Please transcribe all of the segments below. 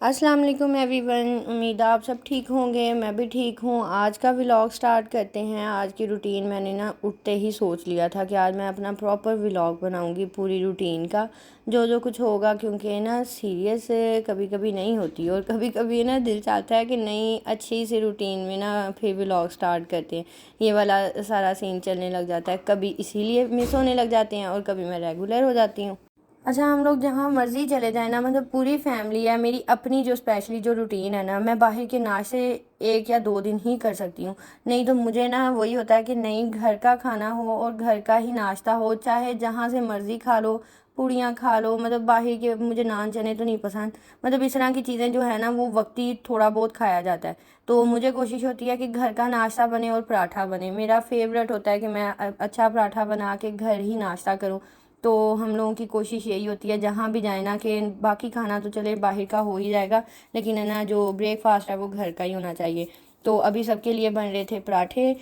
अस्सलाम वालेकुम एवरीवन। उम्मीद है आप सब ठीक होंगे, मैं भी ठीक हूँ। आज का व्लॉग स्टार्ट करते हैं। आज की रूटीन मैंने ना उठते ही सोच लिया था कि आज मैं अपना प्रॉपर व्लॉग बनाऊँगी पूरी रूटीन का, जो जो कुछ होगा, क्योंकि ना सीरियस कभी कभी नहीं होती और कभी कभी ना दिल चाहता है कि नई अच्छी सी रूटीन में ना फिर व्लॉग स्टार्ट करते हैं। ये वाला सारा सीन चलने लग जाता है, कभी इसीलिए मिस होने लग जाते हैं और कभी मैं रेगुलर हो जाती हूँ। अच्छा, हम लोग जहाँ मर्ज़ी चले जाएँ ना, मतलब पूरी फैमिली है मेरी अपनी, जो स्पेशली जो रूटीन है ना, मैं बाहर के नाश्ते 1 या 2 दिन ही कर सकती हूँ। नहीं तो मुझे ना वही होता है कि नहीं, घर का खाना हो और घर का ही नाश्ता हो, चाहे जहाँ से मर्ज़ी खा लो, पूड़ियाँ खा लो। मतलब बाहर के मुझे नान चने तो नहीं पसंद। मतलब इस तरह की चीज़ें जो है ना, वो वक्ती थोड़ा बहुत खाया जाता है। तो मुझे कोशिश होती है कि घर का नाश्ता बने और पराठा बने। मेरा फेवरेट होता है कि मैं अच्छा पराठा बना के घर ही नाश्ता करूँ। तो हम लोगों की कोशिश यही होती है जहाँ भी जाए ना, कि बाकी खाना तो चले बाहर का हो ही जाएगा, लेकिन है ना, जो ब्रेकफास्ट है वो घर का ही होना चाहिए। तो अभी सबके लिए बन रहे थे पराठे।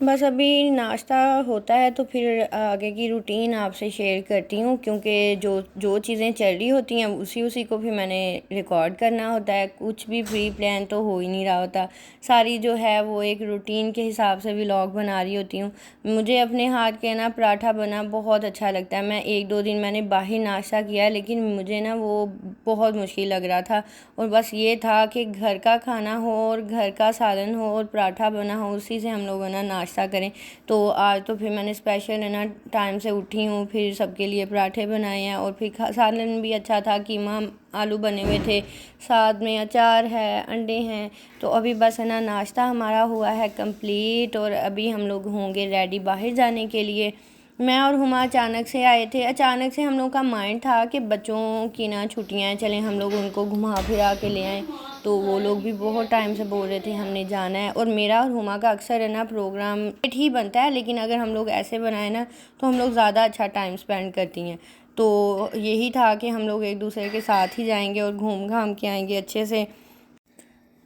बस अभी नाश्ता होता है तो फिर आगे की रूटीन आपसे शेयर करती हूँ, क्योंकि जो जो चीज़ें चल रही होती हैं उसी उसी को फिर मैंने रिकॉर्ड करना होता है। कुछ भी प्री प्लान तो हो ही नहीं रहा होता। सारी जो है वो एक रूटीन के हिसाब से व्लॉग बना रही होती हूँ। मुझे अपने हाथ के ना पराठा बना बहुत अच्छा लगता है। मैं 1-2 दिन मैंने बाहर नाश्ता किया, लेकिन मुझे ना वो बहुत मुश्किल लग रहा था। और बस ये था कि घर का खाना हो और घर का सालन हो और पराठा बना हो, उसी से हम लोग है ना नाश्ता करें। तो आज तो फिर मैंने स्पेशल है ना टाइम से उठी हूँ, फिर सबके लिए पराठे बनाए हैं और फिर सालन भी अच्छा था, कीमा आलू बने हुए थे, साथ में अचार है, अंडे हैं। तो अभी बस है ना नाश्ता हमारा हुआ है कंप्लीट और अभी हम लोग होंगे रेडी बाहर जाने के लिए। मैं और हुमा अचानक से आए थे। अचानक से हम लोग का माइंड था कि बच्चों की ना छुट्टियां हैं, चलें हम लोग उनको घुमा फिरा के ले आएँ। तो वो लोग भी बहुत टाइम से बोल रहे थे हमने जाना है। और मेरा और हुमा का अक्सर है ना प्रोग्राम लेट ही बनता है, लेकिन अगर हम लोग ऐसे बनाए ना तो हम लोग ज़्यादा अच्छा टाइम स्पेंड करती हैं। तो यही था कि हम लोग एक दूसरे के साथ ही जाएंगे और घूम घाम के आएंगे अच्छे से।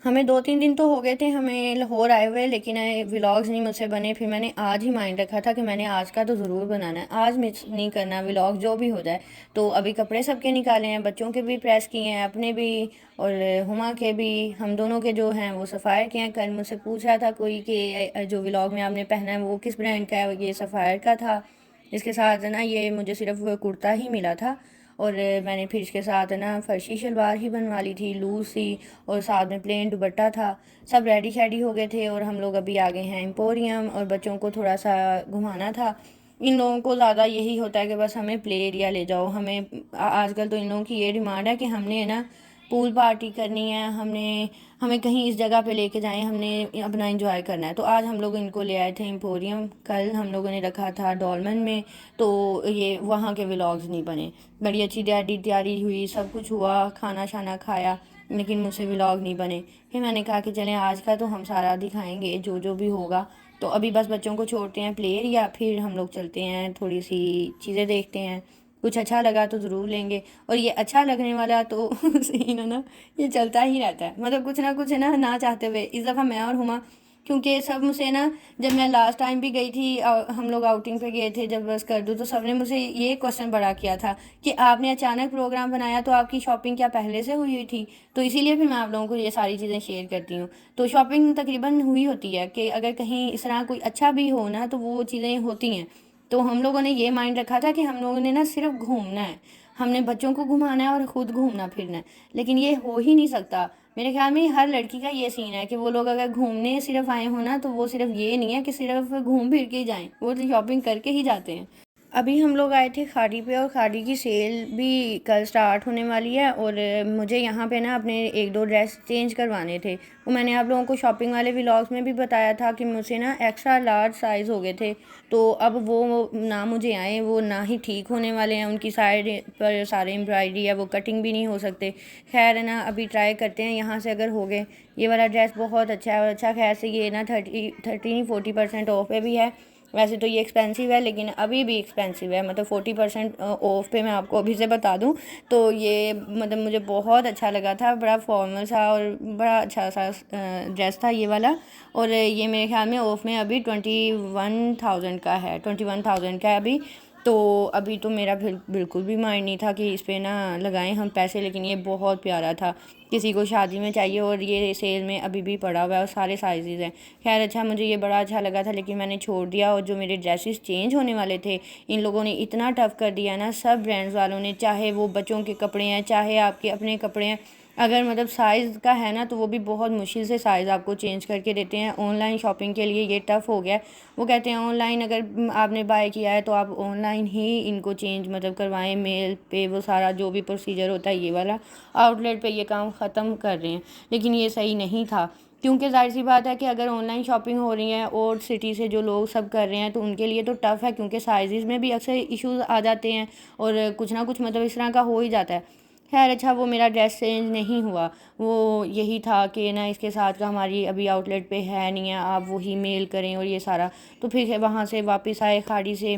हमें 2-3 दिन तो हो गए थे हमें लाहौर आए हुए, लेकिन व्लॉग्स नहीं मुझसे बने। फिर मैंने आज ही माइंड रखा था कि मैंने आज का तो ज़रूर बनाना है, आज मिस नहीं करना व्लॉग, जो भी हो जाए। तो अभी कपड़े सबके निकाले हैं, बच्चों के भी प्रेस किए हैं, अपने भी और हुमा के भी। हम दोनों के जो हैं वो सफ़ायर के हैं। कल मुझसे पूछ रहा था कोई कि जो व्लॉग में आपने पहना है वो किस ब्रांड का है, ये सफ़ायर का था। इसके साथ ना ये मुझे सिर्फ कुर्ता ही मिला था और मैंने फिर इसके साथ ना फर्शी शलवार ही बनवा ली थी, लूज सी, और साथ में प्लेन दुपट्टा था। सब रेडी शेडी हो गए थे और हम लोग अभी आ गए हैं एम्पोरियम, और बच्चों को थोड़ा सा घुमाना था। इन लोगों को ज़्यादा यही होता है कि बस हमें प्ले एरिया ले जाओ। हमें आजकल तो इन लोगों की ये डिमांड है कि हमने ना पूल पार्टी करनी है, हमने हमें कहीं इस जगह पे लेके जाएं, हमने अपना एंजॉय करना है। तो आज हम लोग इनको ले आए थे एम्पोरियम। कल हम लोगों ने रखा था डॉलमन में, तो ये वहाँ के व्लॉग्स नहीं बने। बड़ी अच्छी डैडी तैयारी हुई, सब कुछ हुआ, खाना शाना खाया, लेकिन मुझसे व्लॉग नहीं बने। फिर मैंने कहा कि चलें आज का तो हम सारा दिखाएंगे जो जो भी होगा। तो अभी बस बच्चों को छोड़ते हैं प्ले एरिया, फिर हम लोग चलते हैं थोड़ी सी चीज़ें देखते हैं। कुछ अच्छा लगा तो ज़रूर लेंगे। और ये अच्छा लगने वाला तो सीन है ना, ये चलता ही रहता है। मतलब कुछ ना कुछ है ना चाहते हुए। इस दफ़ा मैं और हुमा, क्योंकि सब मुझसे ना, जब मैं लास्ट टाइम भी गई थी हम लोग आउटिंग पे गए थे जब बस कर दूँ, तो सब ने मुझसे ये क्वेश्चन बड़ा किया था कि आपने अचानक प्रोग्राम बनाया, तो आपकी शॉपिंग क्या पहले से हुई हुई थी? तो इसीलिए फिर मैं आप लोगों को ये सारी चीज़ें शेयर करती हूँ। तो शॉपिंग तकरीबन हुई होती है कि अगर कहीं इस तरह कोई अच्छा भी हो ना, तो वो चीज़ें होती हैं। तो हम लोगों ने ये माइंड रखा था कि हम लोगों ने ना सिर्फ घूमना है, हमने बच्चों को घुमाना है और ख़ुद घूमना फिरना है। लेकिन ये हो ही नहीं सकता। मेरे ख्याल में हर लड़की का ये सीन है कि वो लोग अगर घूमने सिर्फ आए हो ना, तो वो सिर्फ ये नहीं है कि सिर्फ घूम फिर के ही जाएं, वो तो शॉपिंग करके ही जाते हैं। अभी हम लोग आए थे खाड़ी पे, और खाड़ी की सेल भी कल स्टार्ट होने वाली है। और मुझे यहाँ पे ना अपने 1-2 ड्रेस चेंज करवाने थे। वो मैंने आप लोगों को शॉपिंग वाले व्लॉग्स में भी बताया था कि मुझसे ना एक्स्ट्रा लार्ज साइज़ हो गए थे। तो अब वो ना मुझे आए, वो ना ही ठीक होने वाले हैं। उनकी साइड पर सारे एम्ब्रॉयडरी है, वो कटिंग भी नहीं हो सकते। खैर है ना, अभी ट्राई करते हैं यहाँ से अगर हो गए। ये वाला ड्रेस बहुत अच्छा है, और अच्छा खैर से ये ना 30-40% ऑफ पे भी है। वैसे तो ये एक्सपेंसिव है, लेकिन अभी भी एक्सपेंसिव है। मतलब 40% ऑफ पे मैं आपको अभी से बता दूं, तो ये मतलब मुझे बहुत अच्छा लगा था। बड़ा फॉर्मल सा और बड़ा अच्छा सा ड्रेस था ये वाला। और ये मेरे ख्याल में ऑफ में अभी 21,000 का है, 21,000 का है अभी। तो अभी तो मेरा बिल्कुल भी माइंड नहीं था कि इस पे ना लगाएं हम पैसे, लेकिन ये बहुत प्यारा था, किसी को शादी में चाहिए और ये सेल में अभी भी पड़ा हुआ है और सारे साइजेज़ हैं। खैर अच्छा, मुझे ये बड़ा अच्छा लगा था लेकिन मैंने छोड़ दिया। और जो मेरे ड्रेसेस चेंज होने वाले थे, इन लोगों ने इतना टफ़ कर दिया ना, सब ब्रांड्स वालों ने, चाहे वो बच्चों के कपड़े हैं चाहे आपके अपने कपड़े हैं, अगर मतलब साइज़ का है ना तो वो भी बहुत मुश्किल से साइज़ आपको चेंज करके देते हैं। ऑनलाइन शॉपिंग के लिए ये टफ़ हो गया। वो कहते हैं ऑनलाइन अगर आपने बाय किया है तो आप ऑनलाइन ही इनको चेंज मतलब करवाएं, मेल पे वो सारा जो भी प्रोसीजर होता है ये वाला, आउटलेट पे ये काम ख़त्म कर रहे हैं। लेकिन ये सही नहीं था, क्योंकि जाहिर सी बात है कि अगर ऑनलाइन शॉपिंग हो रही है और सिटी से जो लोग सब कर रहे हैं तो उनके लिए तो टफ़ है, क्योंकि साइज़ में भी अक्सर इश्यूज़ आ जाते हैं और कुछ ना कुछ मतलब इस तरह का हो ही जाता है। खैर अच्छा, वो मेरा ड्रेस चेंज नहीं हुआ, वो यही था कि ना इसके साथ का हमारी अभी आउटलेट पे है नहीं है, आप वही मेल करें और ये सारा। तो फिर वहाँ से वापस आए खाड़ी से।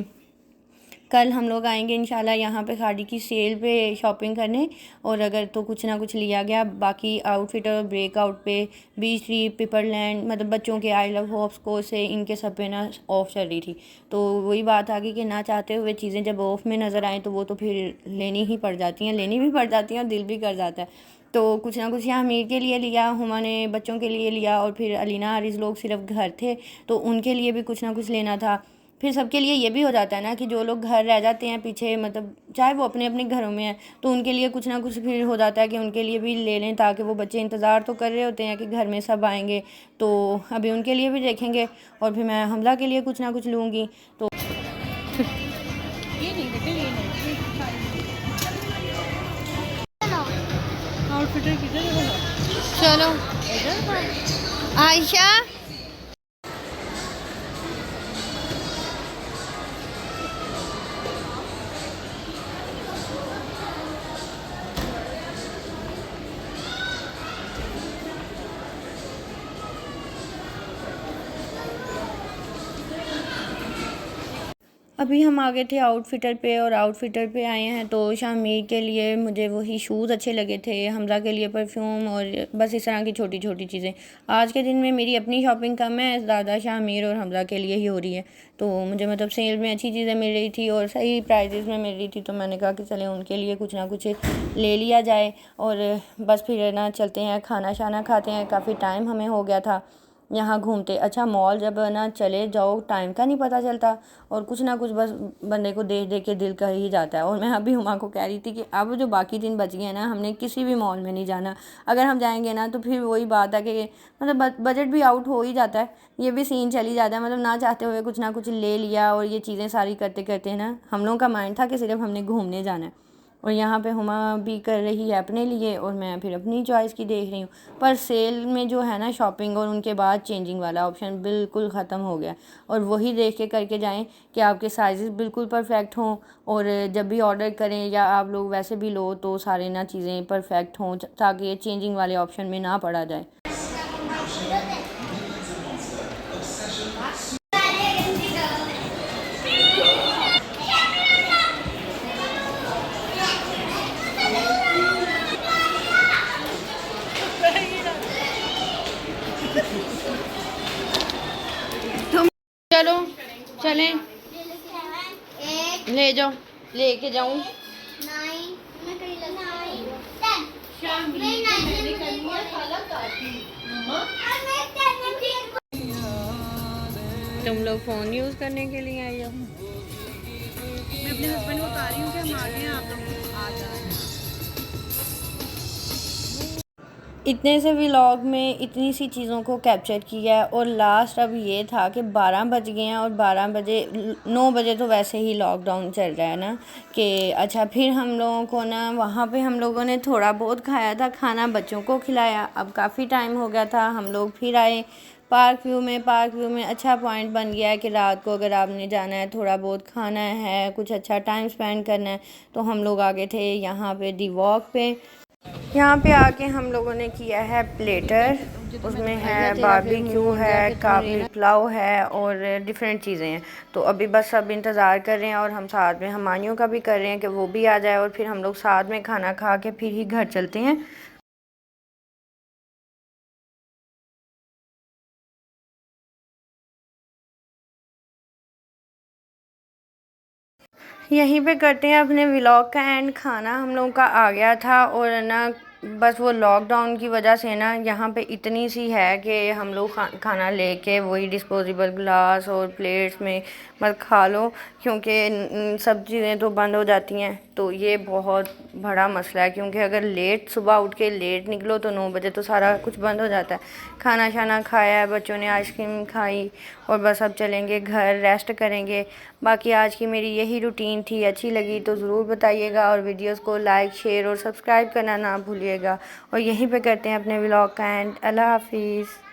कल हम लोग आएंगे इंशाल्लाह यहाँ पे खाड़ी की सेल पे शॉपिंग करने, और अगर तो कुछ ना कुछ लिया गया, बाकी आउटफिट और ब्रेकआउट पे बीच ट्री, पेपरलैंड, मतलब बच्चों के आई लव हॉप्सको से इनके सब पे ना ऑफ़ चल रही थी। तो वही बात आ गई कि ना चाहते हुए चीज़ें जब ऑफ़ में नज़र आएँ तो वो तो फिर लेनी ही पड़ जाती हैं, लेनी भी पड़ जाती हैं और दिल भी कर जाता है। तो कुछ ना कुछ यहाँ मीर के लिए लिया, हुमा ने बच्चों के लिए लिया, और फिर अलीना आरिज़ लोग सिर्फ घर थे तो उनके लिए भी कुछ ना कुछ लेना था। फिर सबके लिए ये भी हो जाता है ना कि जो लोग घर रह जाते हैं पीछे, मतलब चाहे वो अपने अपने घरों में हैं, तो उनके लिए कुछ ना कुछ फिर हो जाता है कि उनके लिए भी ले लें, ताकि वो बच्चे इंतज़ार तो कर रहे होते हैं कि घर में सब आएंगे, तो अभी उनके लिए भी देखेंगे। और फिर मैं हमला के लिए कुछ ना कुछ लूँगी। तो ये नहीं बेटे, ये नहीं, आउटफिटर किधर है बोलो? चलो आयशा, अभी हम आ गए थे आउटफिटर पे, और आउटफिटर पे आए हैं तो शामिर के लिए मुझे वही शूज़ अच्छे लगे थे, हमजा के लिए परफ्यूम, और बस इस तरह की छोटी छोटी चीज़ें। आज के दिन में मेरी अपनी शॉपिंग कम है, ज़्यादा शामिर और हमजा के लिए ही हो रही है। तो मुझे मतलब सेल में अच्छी चीज़ें मिल रही थी और सही प्राइजेज़ में मिल रही थी, तो मैंने कहा कि चलें उनके लिए कुछ ना कुछ ले लिया जाए। और बस फिर ना चलते हैं, खाना शाना खाते हैं, काफ़ी टाइम हमें हो गया था यहाँ घूमते। अच्छा, मॉल जब ना चले जाओ टाइम का नहीं पता चलता, और कुछ ना कुछ बस बंदे को देख देख के दिल कर ही जाता है। और मैं अभी हुमा को कह रही थी कि अब जो बाकी दिन बच गए हैं ना, हमने किसी भी मॉल में नहीं जाना। अगर हम जाएंगे ना तो फिर वही बात है कि मतलब बजट भी आउट हो ही जाता है, ये भी सीन चली जाता है, मतलब ना चाहते हुए कुछ ना कुछ ले लिया, और ये चीज़ें सारी करते करते ना हम लोगों का माइंड था कि सिर्फ हमने घूमने जाना है। और यहाँ पे हुमा भी कर रही है अपने लिए और मैं फिर अपनी चॉइस की देख रही हूँ। पर सेल में जो है ना शॉपिंग और उनके बाद चेंजिंग वाला ऑप्शन बिल्कुल ख़त्म हो गया, और वही देख के करके जाएं कि आपके साइज़ बिल्कुल परफेक्ट हों, और जब भी ऑर्डर करें या आप लोग वैसे भी लो तो सारे ना चीज़ें परफेक्ट हों, ताकि ये चेंजिंग वाले ऑप्शन में ना पड़ा जाए। तुम चलो, चलें, ले जाओ, लेके जाऊं। तुम लोग फ़ोन यूज़ करने के लिए आई हो? मैं अपने हस्बैंड को बता रही हूँ कि हम आ गए हैं, आप लोग आ जाए। इतने से व्लॉग में इतनी सी चीज़ों को कैप्चर किया है, और लास्ट अब ये था कि 12 बज गए हैं, और 12 बजे 9 बजे तो वैसे ही लॉकडाउन चल रहा है ना, कि अच्छा फिर हम लोगों को ना वहाँ पे हम लोगों ने थोड़ा बहुत खाया था खाना, बच्चों को खिलाया। अब काफ़ी टाइम हो गया था, हम लोग फिर आए पार्क व्यू में। पार्क व्यू में अच्छा पॉइंट बन गया है कि रात को अगर आपने जाना है, थोड़ा बहुत खाना है, कुछ अच्छा टाइम स्पेंड करना है, तो हम लोग आ गए थे यहाँ पे दी वॉक पे। यहाँ पे आके हम लोगों ने किया है प्लेटर, उसमें है बारबेक्यू है, काबली पुलाव है और डिफरेंट चीज़ें हैं। तो अभी बस सब इंतज़ार कर रहे हैं, और हम साथ में हमानियों का भी कर रहे हैं कि वो भी आ जाए, और फिर हम लोग साथ में खाना खा के फिर ही घर चलते हैं। यहीं पे करते हैं अपने व्लॉग का एंड। खाना हम लोगों का आ गया था और ना बस वो लॉकडाउन की वजह से ना यहाँ पे इतनी सी है कि हम लोग खाना लेके वही डिस्पोजेबल ग्लास और प्लेट्स में मत खा लो, क्योंकि सब चीज़ें तो बंद हो जाती हैं। तो ये बहुत बड़ा मसला है, क्योंकि अगर लेट सुबह उठ के लेट निकलो तो 9 बजे तो सारा कुछ बंद हो जाता है। खाना शाना खाया है, बच्चों ने आइसक्रीम खाई और बस अब चलेंगे घर, रेस्ट करेंगे। बाकी आज की मेरी यही रूटीन थी। अच्छी लगी तो ज़रूर बताइएगा और वीडियोस को लाइक, शेयर और सब्सक्राइब करना ना भूलिएगा। और यहीं पे करते हैं अपने व्लॉग का एंड। अल्लाह हाफिज़।